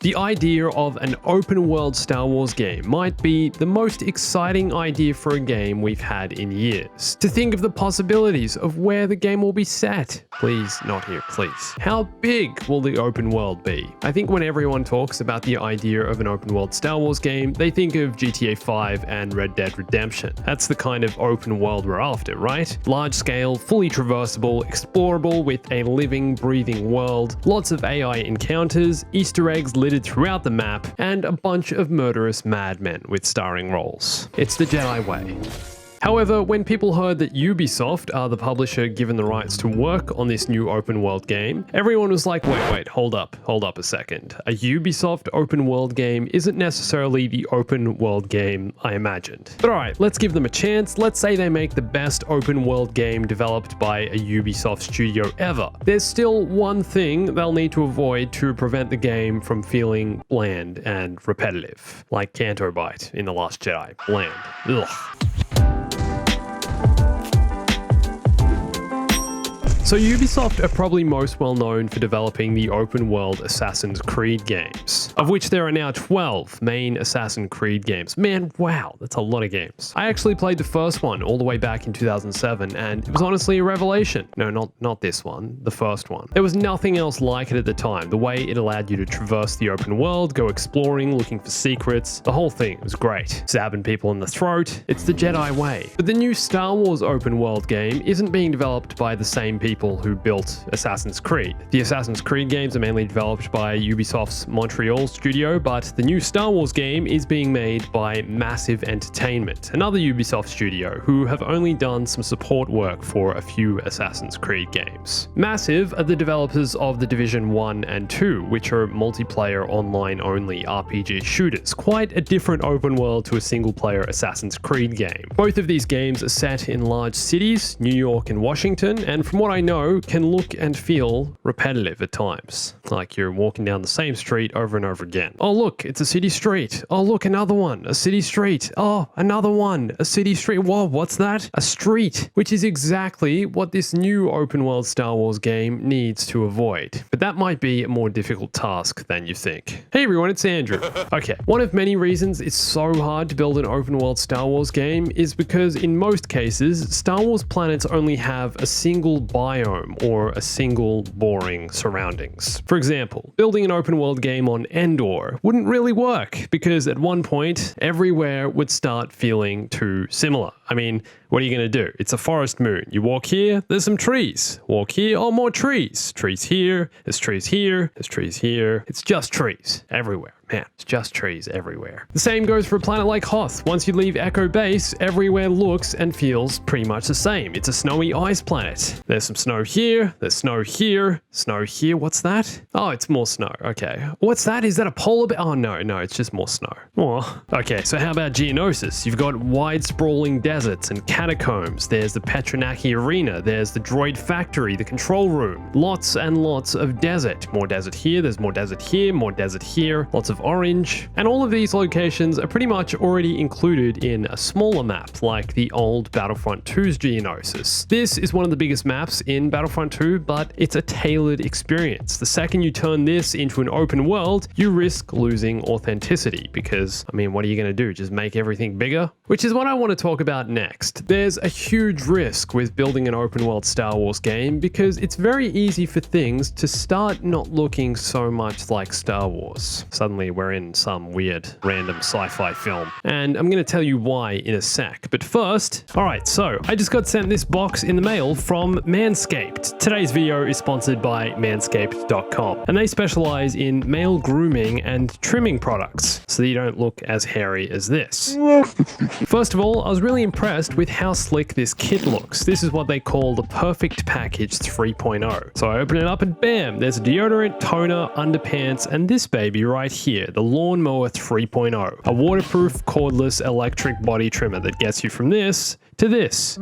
The idea of an open world Star Wars game might be the most exciting idea for a game we've had in years. To think of the possibilities of where the game will be set. Please, not here, please. How big will the open world be? I think when everyone talks about the idea of an open world Star Wars game, they think of GTA 5 and Red Dead Redemption. That's the kind of open world we're after, right? Large scale, fully traversable, explorable with a living, breathing world, lots of AI encounters, Easter eggs littered throughout the map, and a bunch of murderous madmen with starring roles. It's the Jedi way. However, when people heard that Ubisoft are the publisher given the rights to work on this new open world game, everyone was like, wait, hold up a second. A Ubisoft open world game isn't necessarily the open world game I imagined. But alright, let's give them a chance. Let's say they make the best open world game developed by a Ubisoft studio ever. There's still one thing they'll need to avoid to prevent the game from feeling bland and repetitive. Like Canto Bight in The Last Jedi. Bland. Ugh. So Ubisoft are probably most well known for developing the open world Assassin's Creed games, of which there are now 12 main Assassin's Creed games. Man, wow, that's a lot of games. I actually played the first one all the way back in 2007, and it was honestly a revelation. No, not this one, the first one. There was nothing else like it at the time. The way it allowed you to traverse the open world, go exploring, looking for secrets, the whole thing was great. Stabbing people in the throat, it's the Jedi way. But the new Star Wars open world game isn't being developed by the same people who built Assassin's Creed. The Assassin's Creed games are mainly developed by Ubisoft's Montreal studio, but the new Star Wars game is being made by Massive Entertainment, another Ubisoft studio who have only done some support work for a few Assassin's Creed games. Massive are the developers of The Division 1 and 2, which are multiplayer online-only RPG shooters, quite a different open world to a single-player Assassin's Creed game. Both of these games are set in large cities, New York and Washington, and from what I know, can look and feel repetitive at times. Like you're walking down the same street over and over again. Oh look, it's a city street. Oh look, another one, a city street. Oh, another one, a city street. Whoa, what's that? A street. Which is exactly what this new open world Star Wars game needs to avoid. But that might be a more difficult task than you think. Hey everyone, it's Andrew. Okay, one of many reasons it's so hard to build an open world Star Wars game is because in most cases, Star Wars planets only have a single biome or a single boring surroundings. For example, building an open world game on Endor wouldn't really work because at one point, everywhere would start feeling too similar. I mean, what are you going to do? It's a forest moon. You walk here, there's some trees. Walk here, oh, more trees. Trees here, there's trees here, there's trees here. It's just trees everywhere. Man, it's just trees everywhere. The same goes for a planet like Hoth. Once you leave Echo Base, everywhere looks and feels pretty much the same. It's a snowy ice planet. There's some snow here, there's snow here, snow here. What's that? Oh, it's more snow. Okay. What's that? Is that a polar bear? Oh, no, it's just more snow. Oh. Okay, so how about Geonosis? You've got wide sprawling deserts and catacombs. There's the Petronaki Arena. There's the droid factory, the control room. Lots and lots of desert. More desert here, there's more desert here, more desert here. Lots of orange, and all of these locations are pretty much already included in a smaller map like the old Battlefront 2's Geonosis. This is one of the biggest maps in Battlefront 2, but it's a tailored experience. The second you turn this into an open world, you risk losing authenticity because, I mean, what are you going to do? Just make everything bigger? Which is what I want to talk about next. There's a huge risk with building an open world Star Wars game because it's very easy for things to start not looking so much like Star Wars. Suddenly we're in some weird random sci-fi film, and I'm going to tell you why in a sec. But first, alright, so I just got sent this box in the mail from Manscaped. Today's video is sponsored by manscaped.com, and they specialize in male grooming and trimming products so that you don't look as hairy as this. First of all, I was really impressed with how slick this kit looks. This is what they call the Perfect Package 3.0. So I open it up and bam, there's a deodorant, toner, underpants, and this baby right here, the Lawnmower 3.0, a waterproof cordless electric body trimmer that gets you from this to this.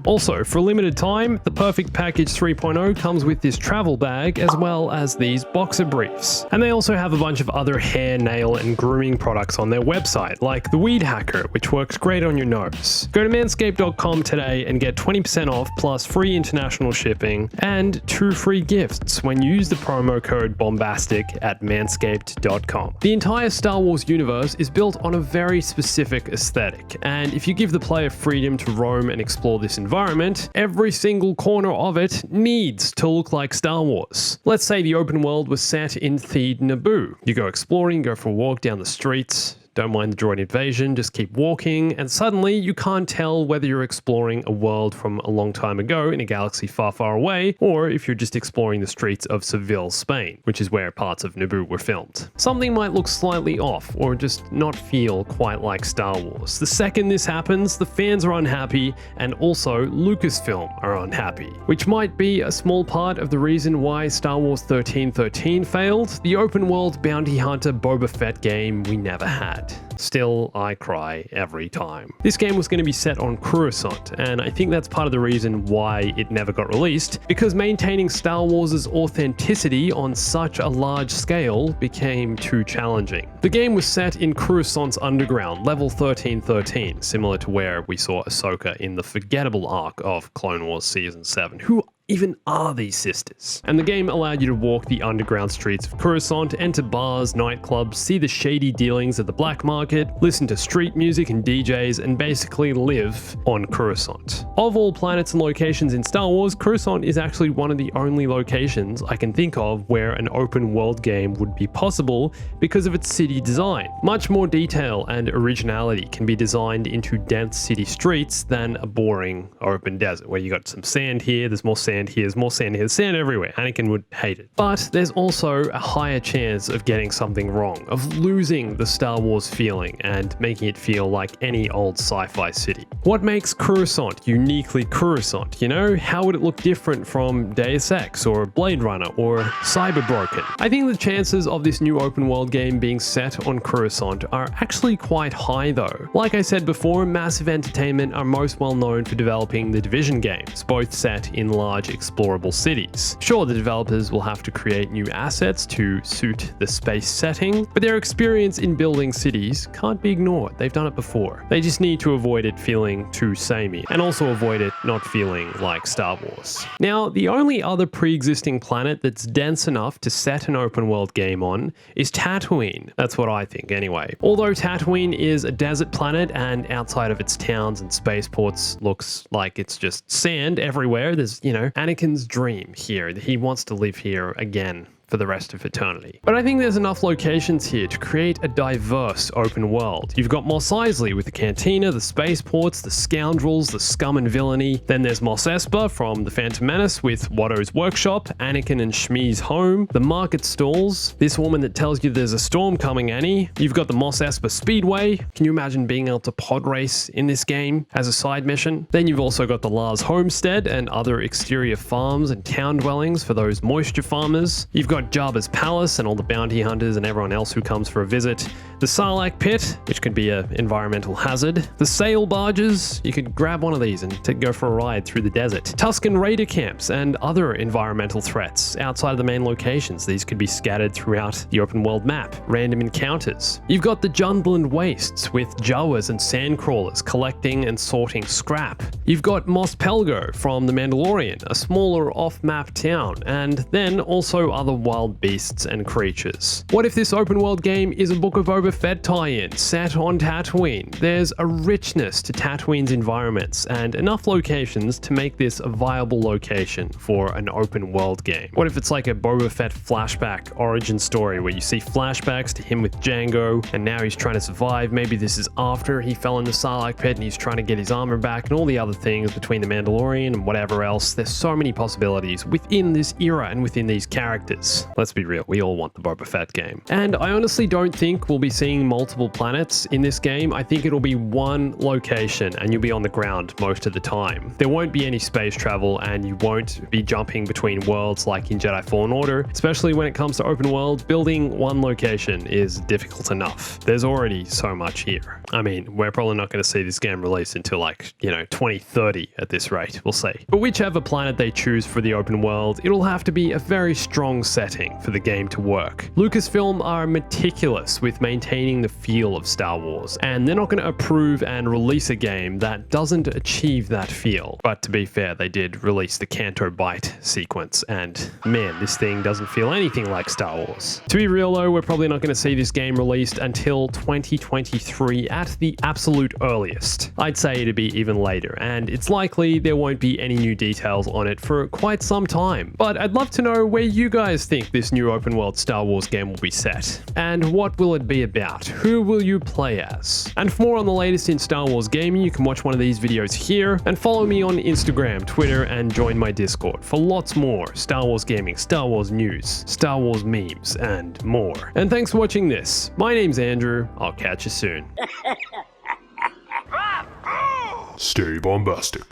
Also, for a limited time, the Perfect Package 3.0 comes with this travel bag as well as these boxer briefs. And they also have a bunch of other hair, nail, and grooming products on their website, like the Weed Hacker, which works great on your nose. Go to manscaped.com today and get 20% off plus free international shipping and 2 free gifts when you use the promo code Bombastic at manscaped.com. The entire Star Wars universe is built on a very specific aesthetic, and if you give the player freedom to roam and explore this environment, every single corner of it needs to look like Star Wars. Let's say the open world was set in Theed Naboo. You go exploring, go for a walk down the streets, don't mind the droid invasion, just keep walking, and suddenly you can't tell whether you're exploring a world from a long time ago in a galaxy far, far away, or if you're just exploring the streets of Seville, Spain, which is where parts of Naboo were filmed. Something might look slightly off, or just not feel quite like Star Wars. The second this happens, the fans are unhappy, and also Lucasfilm are unhappy, which might be a small part of the reason why Star Wars 1313 failed, the open world bounty hunter Boba Fett game we never had. Still, I cry every time. This game was going to be set on Coruscant, and I think that's part of the reason why it never got released, because maintaining Star Wars' authenticity on such a large scale became too challenging. The game was set in Coruscant's underground, level 1313, similar to where we saw Ahsoka in the forgettable arc of Clone Wars Season 7. Who even are these sisters? And the game allowed you to walk the underground streets of Coruscant, enter bars, nightclubs, see the shady dealings of the black market, listen to street music and DJs, and basically live on Coruscant. Of all planets and locations in Star Wars, Coruscant is actually one of the only locations I can think of where an open world game would be possible because of its city design. Much more detail and originality can be designed into dense city streets than a boring open desert where you got some sand here, there's more sand here, there's more sand here, there's sand everywhere. Anakin would hate it. But there's also a higher chance of getting something wrong, of losing the Star Wars feeling and making it feel like any old sci-fi city. What makes Coruscant uniquely Coruscant? You know, how would it look different from Deus Ex or Blade Runner or Cyberbroken? I think the chances of this new open world game being set on Coruscant are actually quite high though. Like I said before, Massive Entertainment are most well known for developing the Division games, both set in large explorable cities. Sure, the developers will have to create new assets to suit the space setting, but their experience in building cities can't be ignored. They've done it before. They just need to avoid it feeling too samey, and also avoid it not feeling like Star Wars. Now, the only other pre-existing planet that's dense enough to set an open world game on is Tatooine. That's what I think anyway. Although Tatooine is a desert planet and outside of its towns and spaceports looks like it's just sand everywhere, there's, you know, Anakin's dream here. He wants to live here again for the rest of eternity. But I think there's enough locations here to create a diverse open world. You've got Mos Eisley with the Cantina, the spaceports, the scoundrels, the scum and villainy. Then there's Mos Espa from The Phantom Menace with Watto's workshop, Anakin and Shmi's home, the market stalls, this woman that tells you there's a storm coming, Annie. You've got the Mos Espa Speedway. Can you imagine being able to pod race in this game as a side mission? Then you've also got the Lars homestead and other exterior farms and town dwellings for those moisture farmers. You've got Jabba's palace and all the bounty hunters and everyone else who comes for a visit. The Sarlacc pit, which could be an environmental hazard. The sail barges, you could grab one of these and go for a ride through the desert. Tusken raider camps and other environmental threats outside of the main locations. These could be scattered throughout the open world map. Random encounters. You've got the Jundland wastes with Jawas and sandcrawlers collecting and sorting scrap. You've got Mos Pelgo from The Mandalorian, a smaller off-map town, and then also other wild beasts and creatures. What if this open world game is a Book of Boba Fett tie-in set on Tatooine? There's a richness to Tatooine's environments and enough locations to make this a viable location for an open world game. What if it's like a Boba Fett flashback origin story where you see flashbacks to him with Jango and now he's trying to survive? Maybe this is after he fell in the Sarlacc pit and he's trying to get his armor back and all the other things between the Mandalorian and whatever else. There's so many possibilities within this era and within these characters. Let's be real, we all want the Boba Fett game. And I honestly don't think we'll be seeing multiple planets in this game. I think it'll be one location and you'll be on the ground most of the time. There won't be any space travel and you won't be jumping between worlds like in Jedi Fallen Order. Especially when it comes to open world, building one location is difficult enough. There's already so much here. I mean, we're probably not going to see this game released until like, 2030 at this rate, we'll see. But whichever planet they choose for the open world, it'll have to be a very strong setting setting for the game to work. Lucasfilm are meticulous with maintaining the feel of Star Wars, and they're not going to approve and release a game that doesn't achieve that feel. But to be fair, they did release the Canto Bight sequence, and man, this thing doesn't feel anything like Star Wars. To be real though, we're probably not going to see this game released until 2023 at the absolute earliest. I'd say it'd be even later, and it's likely there won't be any new details on it for quite some time. But I'd love to know where you guys think this new open world Star Wars game will be set. And what will it be about? Who will you play as? And for more on the latest in Star Wars gaming, you can watch one of these videos here, and follow me on Instagram, Twitter, and join my Discord for lots more Star Wars gaming, Star Wars news, Star Wars memes, and more. And thanks for watching this. My name's Andrew. I'll catch you soon. Stay bombastic.